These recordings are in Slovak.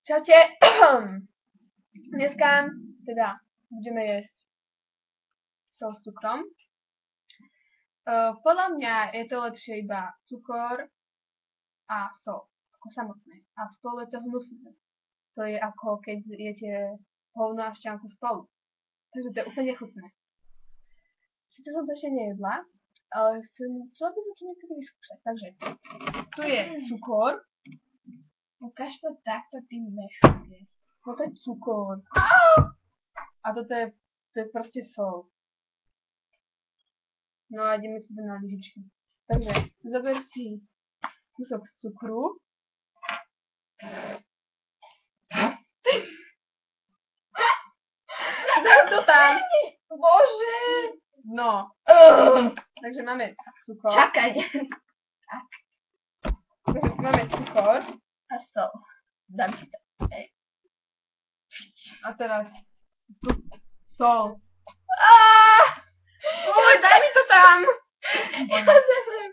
Čaute. Dneska teda budeme jesť sol s cukrom. Podľa mňa je to lepšie iba cukor a sol, ako samotné. A spolu je to hnusné. To je ako keď jete hovno a šťanku spolu. Takže to je úplne chutné. Sice som to ešte nejedla, ale chcela by som to niekedy vyskúšať. Takže tu je cukor. Ukáž to takto tým mešom. Toto je cukor. A toto je proste sol. No a ideme si to na lyžičky. Takže zober si kúsok cukru. Daj to tam. Bože. No. Takže máme cukor. Čakaj. Takže máme cukor. A sol. Dám ti to. A teraz sol. Oj, Daj mi to tam. Ja neviem.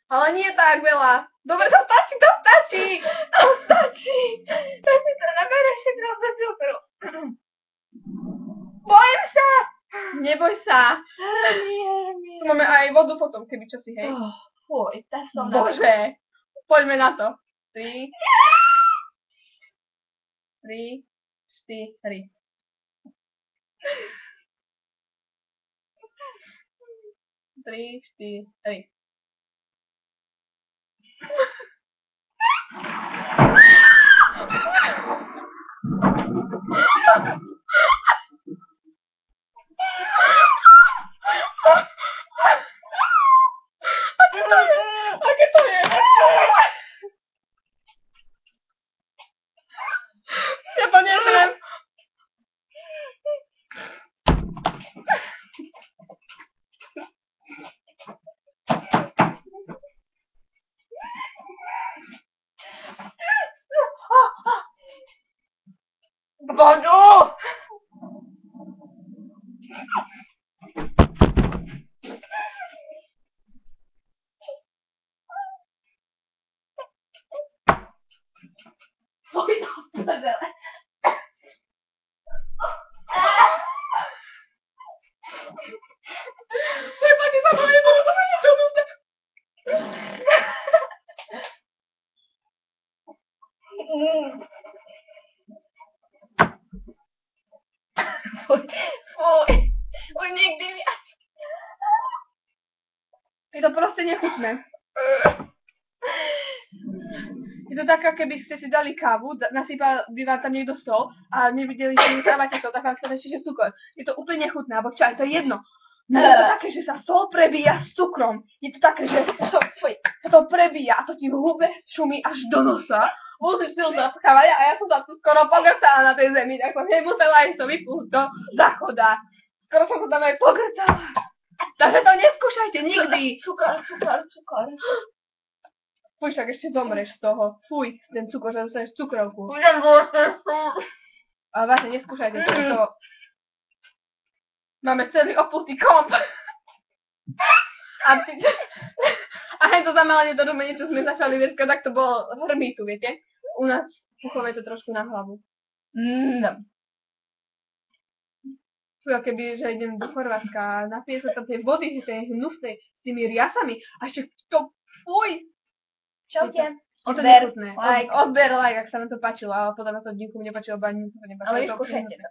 Ale nie tak veľa. Dobre, to stačí, to stačí. To stačí. Tak mi to nabereš všetko bez cukru. Bojím sa. Neboj sa. Tu máme aj vodu potom, keby čo si, hej. Fuj, tá som Bože. Poďme na to. 3, 4. 3, 4. Aké to je? Ja to neviem. Božu! Fuj, no, prdele. Prepáčte sa, ale to nie je hnusné. Fuj, už nikdy viac. Je to proste nechutné. Je to tak, keby ste si dali kávu, nasypal by vám tam niekto sol a nevideli, že dávate sol, tak vám sa ešte cukor. Je to úplne nechutné, alebo čaj, to je jedno. No je to také, že sa sol prebíja s cukrom. Je to také, že sa to prebíja a to ti v hube šumí až do nosa. Musíš si to zaschávať a ja som sa tu skoro pogrcala na tej zemi, tak som nemusela ísť to vypúšť do záchoda. Skoro som sa tam aj pogrcala. Takže to neskúšajte nikdy. Cukor. Fuj, však ešte zomreš z toho. Fuj, ten cukor, že dostaneš cukrovku. Budem bolesť. Ale vážne, neskúšajte to. Máme celý oputý komp. A hej, to zamalenie do rumene, čo sme začali dneska, tak to bolo hrmítu, viete? U nás puchové to trošku na hlavu. No. Fuj, keby, že idem do Chorvátska a napije sa tam tej vody, tej hnusnej, s tými riasami. A ešte to, fuj! Čaute. Odber like. Odber like, ak sa vám to páčilo, ale podľa mňa to nikomu nepáčilo, bo ani nikomu nepáčilo. Ale vyskúšajte to.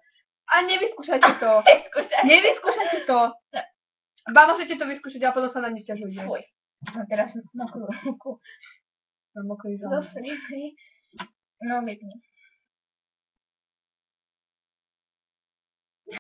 A nevyskúšajte to. Nevyskúšajte to. Ba môžete to vyskúšať, ale potom sa na ne sťažujete. Fuj. No teraz mokrú ruku. Mokrý zám. Zo sliny. No, vypni.